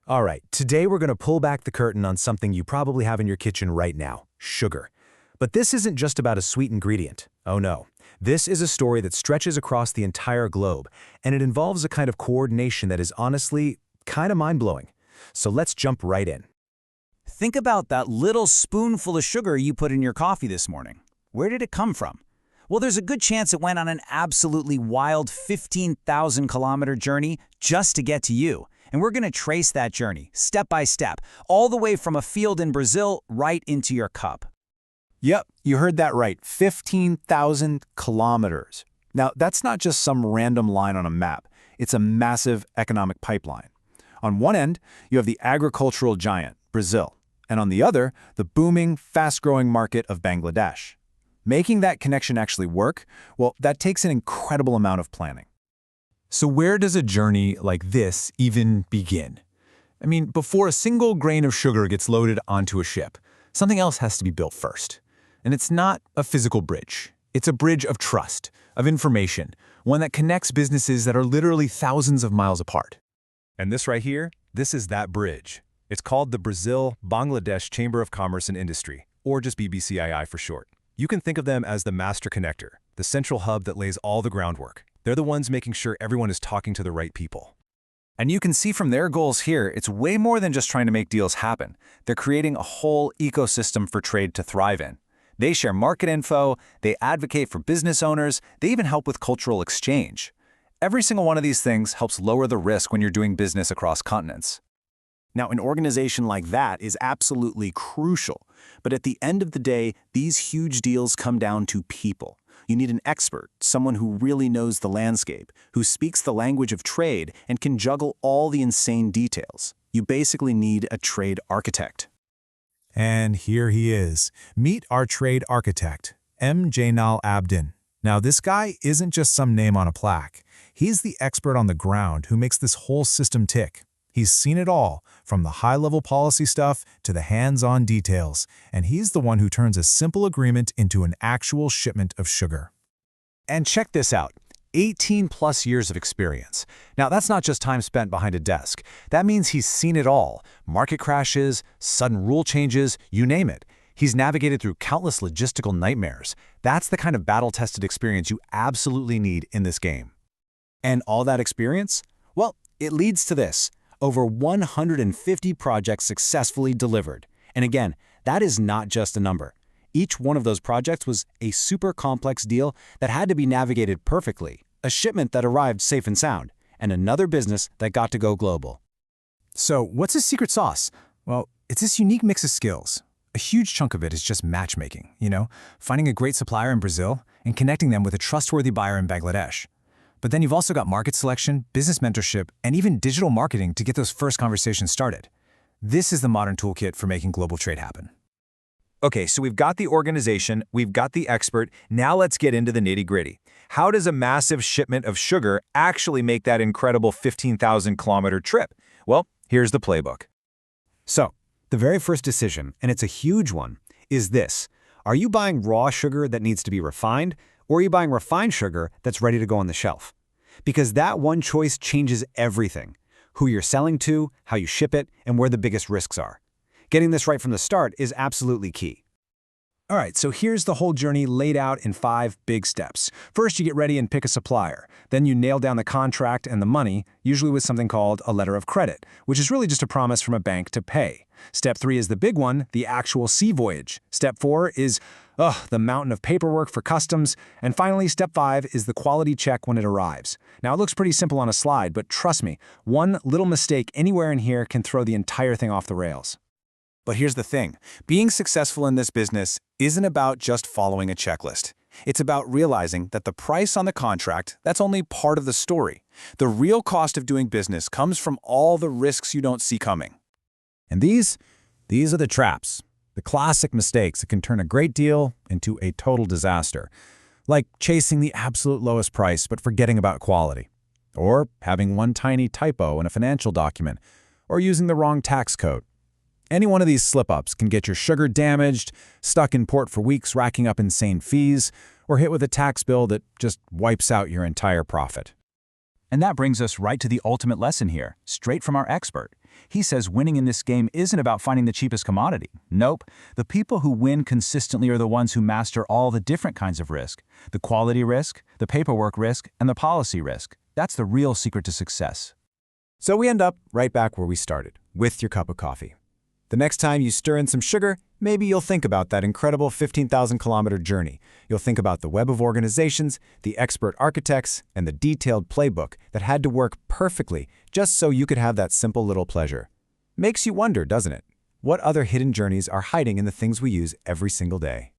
All right, today we're going to pull back the curtain on something you probably have in your kitchen right now, sugar. But this isn't just about a sweet ingredient. Oh no. This is a story that stretches across the entire globe, and it involves a kind of coordination that is honestly kind of mind-blowing. So let's jump right in. Think about that little spoonful of sugar you put in your coffee this morning. Where did it come from? Well, there's a good chance it went on an absolutely wild 15,000-kilometer journey just to get to you. And we're going to trace that journey, step by step, all the way from a field in Brazil right into your cup. Yep, you heard that right, 15,000 kilometers. Now, that's not just some random line on a map. It's a massive economic pipeline. On one end, you have the agricultural giant, Brazil, and on the other, the booming, fast-growing market of Bangladesh. Making that connection actually work, well, that takes an incredible amount of planning. So where does a journey like this even begin? I mean, before a single grain of sugar gets loaded onto a ship, something else has to be built first. And it's not a physical bridge. It's a bridge of trust, of information, one that connects businesses that are literally thousands of miles apart. And this right here, this is that bridge. It's called the Brazil-Bangladesh Chamber of Commerce and Industry, or just BBCII for short. You can think of them as the master connector, the central hub that lays all the groundwork. They're the ones making sure everyone is talking to the right people. And you can see from their goals here, it's way more than just trying to make deals happen. They're creating a whole ecosystem for trade to thrive in. They share market info, they advocate for business owners, they even help with cultural exchange. Every single one of these things helps lower the risk when you're doing business across continents. Now, an organization like that is absolutely crucial. But at the end of the day, these huge deals come down to people. You need an expert, someone who really knows the landscape, who speaks the language of trade and can juggle all the insane details. You basically need a trade architect. And here he is. Meet our trade architect, M. Jainal Abidin. Now, this guy isn't just some name on a plaque. He's the expert on the ground who makes this whole system tick. He's seen it all, from the high-level policy stuff to the hands-on details, and he's the one who turns a simple agreement into an actual shipment of sugar. And check this out, 18+ years of experience. Now, that's not just time spent behind a desk. That means he's seen it all. Market crashes, sudden rule changes, you name it. He's navigated through countless logistical nightmares. That's the kind of battle-tested experience you absolutely need in this game. And all that experience? Well, it leads to this. Over 150 projects successfully delivered. And again, that is not just a number. Each one of those projects was a super complex deal that had to be navigated perfectly, a shipment that arrived safe and sound, and another business that got to go global. So, what's his secret sauce? Well, it's this unique mix of skills. A huge chunk of it is just matchmaking, finding a great supplier in Brazil and connecting them with a trustworthy buyer in Bangladesh. But then you've also got market selection, business mentorship, and even digital marketing to get those first conversations started. This is the modern toolkit for making global trade happen. Okay, so we've got the organization, we've got the expert, now let's get into the nitty-gritty. How does a massive shipment of sugar actually make that incredible 15,000-kilometer trip? Well, here's the playbook. So, the very first decision, and it's a huge one, is this. Are you buying raw sugar that needs to be refined, or are you buying refined sugar that's ready to go on the shelf? Because that one choice changes everything. Who you're selling to, how you ship it, and where the biggest risks are. Getting this right from the start is absolutely key. All right, so here's the whole journey laid out in 5 big steps. First, you get ready and pick a supplier. Then you nail down the contract and the money, usually with something called a letter of credit, which is really just a promise from a bank to pay. Step 3 is the big one, the actual sea voyage. Step 4 is, the mountain of paperwork for customs. And finally, step 5 is the quality check when it arrives. Now, it looks pretty simple on a slide, but trust me, one little mistake anywhere in here can throw the entire thing off the rails. But here's the thing. Being successful in this business isn't about just following a checklist. It's about realizing that the price on the contract, that's only part of the story. The real cost of doing business comes from all the risks you don't see coming. And these are the traps, the classic mistakes that can turn a great deal into a total disaster. Like chasing the absolute lowest price but forgetting about quality. Or having one tiny typo in a financial document. Or using the wrong tax code. Any one of these slip-ups can get your sugar damaged, stuck in port for weeks racking up insane fees, or hit with a tax bill that just wipes out your entire profit. And that brings us right to the ultimate lesson here, straight from our expert. He says winning in this game isn't about finding the cheapest commodity. Nope. The people who win consistently are the ones who master all the different kinds of risk. The quality risk, the paperwork risk, and the policy risk. That's the real secret to success. So we end up right back where we started, with your cup of coffee. The next time you stir in some sugar, maybe you'll think about that incredible 15,000-kilometer journey. You'll think about the web of organizations, the expert architects, and the detailed playbook that had to work perfectly just so you could have that simple little pleasure. Makes you wonder, doesn't it? What other hidden journeys are hiding in the things we use every single day?